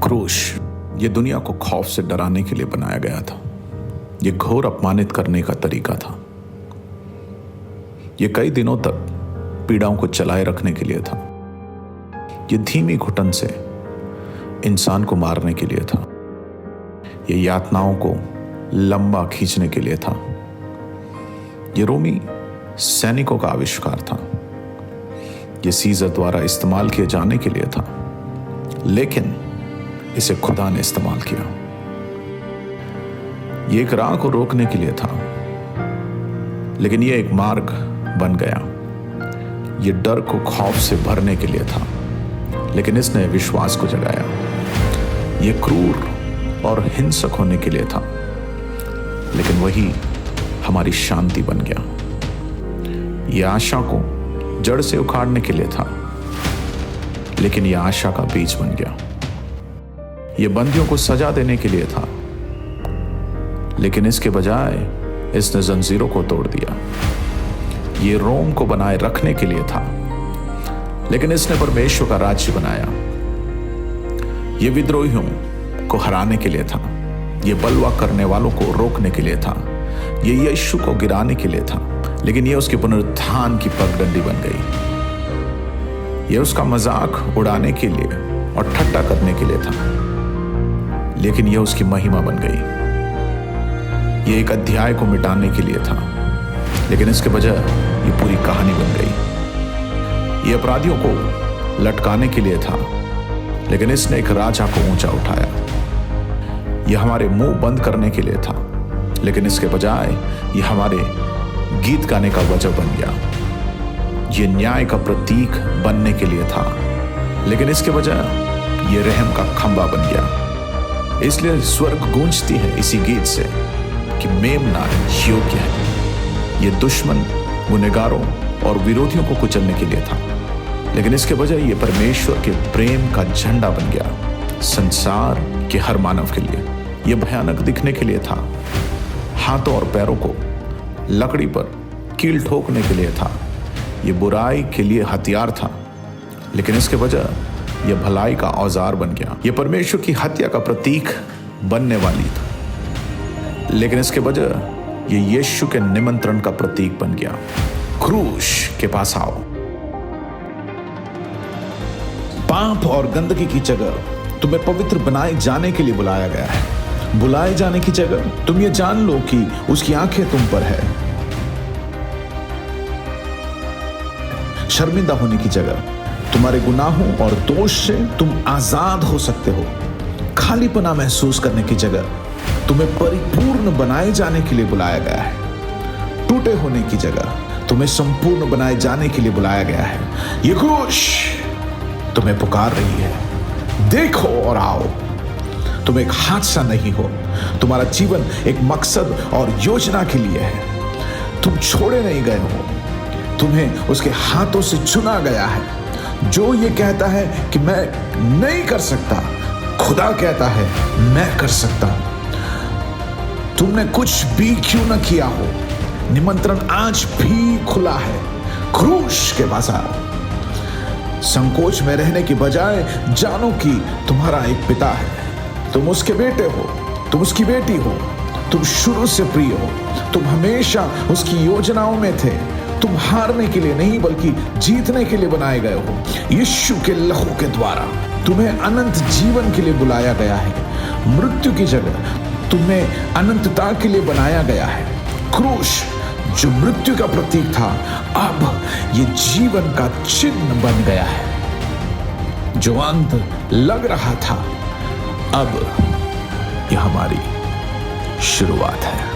क्रूश ये दुनिया को खौफ से डराने के लिए बनाया गया था। ये घोर अपमानित करने का तरीका था। ये कई दिनों तक पीड़ाओं को चलाए रखने के लिए था। ये धीमी घुटन से इंसान को मारने के लिए था। ये यातनाओं को लंबा खींचने के लिए था। ये रोमी सैनिकों का आविष्कार था। ये सीजर द्वारा इस्तेमाल किए जाने के लिए था, लेकिन इसे खुदा ने इस्तेमाल किया। ये एक राह को रोकने के लिए था, लेकिन ये एक मार्ग बन गया। ये डर को खौफ से भरने के लिए था, लेकिन इसने विश्वास को जगाया। ये क्रूर और हिंसक होने के लिए था, लेकिन वही हमारी शांति बन गया। ये आशा को जड़ से उखाड़ने के लिए था, लेकिन यह आशा का बीज बन गया। यह बंदियों को सजा देने के लिए था, लेकिन इसके बजाय इसने जंजीरों को तोड़ दिया। यह रोम को बनाए रखने के लिए था, लेकिन इसने परमेश्वर का राज्य बनाया। यह विद्रोहियों को हराने के लिए था। यह बलवा करने वालों को रोकने के लिए था। यह यीशु को गिराने के लिए था, लेकिन यह उसके पुनरुत्थान की पगडंडी बन गई। यह उसका मजाक उड़ाने के लिए और ठट्टा करने के लिए था, लेकिन यह उसकी महिमा बन गई। यह एक अध्याय को मिटाने के लिए था, लेकिन इसके बजाय यह पूरी कहानी बन गई। यह अपराधियों को लटकाने के लिए था, लेकिन इसने एक राजा को ऊंचा उठाया। यह हमारे मुंह बंद करने के लिए था, लेकिन इसके बजाय यह हमारे गीत गाने का वजह बन गया। यह न्याय का प्रतीक बनने के लिए था, लेकिन इसके बजाय यह रहम का खंबा बन गया। इसलिए स्वर्ग गूंजती है इसी गीत से कि मेमना योग्य है। यह दुश्मन, गुनहगारों और विरोधियों को कुचलने के लिए था, लेकिन इसके बजाय यह परमेश्वर के प्रेम का झंडा बन गया संसार के हर मानव के लिए। यह भयानक दिखने के लिए था। हाथों और पैरों को लकड़ी पर कील ठोकने के लिए था। यह बुराई के लिए हथियार था, लेकिन इसके बजाय यह भलाई का औजार बन गया। यह परमेश्वर की हत्या का प्रतीक बनने वाली था, लेकिन इसके बजाय यह यीशु के निमंत्रण का प्रतीक बन गया। क्रूश के पास आओ। पाप और गंदगी की जगह तुम्हें पवित्र बनाए जाने के लिए बुलाया गया है। बुलाए जाने की जगह तुम ये जान लो कि उसकी आंखें तुम पर है। शर्मिंदा होने की जगह तुम्हारे गुनाहों और दोष से तुम आजाद हो सकते हो। खालीपना महसूस करने की जगह तुम्हें परिपूर्ण बनाए जाने के लिए बुलाया गया है। टूटे होने की जगह तुम्हें संपूर्ण बनाए जाने के लिए बुलाया गया है। ये क्रूश तुम्हें पुकार रही है, देखो और आओ। तुम एक हादसा नहीं हो। तुम्हारा जीवन एक मकसद और योजना के लिए है। तुम छोड़े नहीं गए हो। तुम्हें उसके हाथों से चुना गया है। जो ये कहता है कि मैं नहीं कर सकता, खुदा कहता है मैं कर सकता हूं। तुमने कुछ भी क्यों न किया हो, निमंत्रण आज भी खुला है। क्रूश के पास आओ। संकोच में रहने की बजाय जानो कि तुम्हारा एक पिता है। तुम उसके बेटे हो, तुम उसकी बेटी हो। तुम शुरू से प्रिय हो। तुम हमेशा उसकी योजनाओं में थे। तुम हारने के लिए नहीं, बल्कि जीतने के लिए बनाए गए हो। यीशु के लहू के द्वारा तुम्हें अनंत जीवन के लिए बुलाया गया है। मृत्यु की जगह तुम्हें अनंतता के लिए बनाया गया है। क्रूश जो मृत्यु का प्रतीक था, अब ये जीवन का चिन्ह बन गया है। जो अंत लग रहा था, अब यह हमारी शुरुआत है।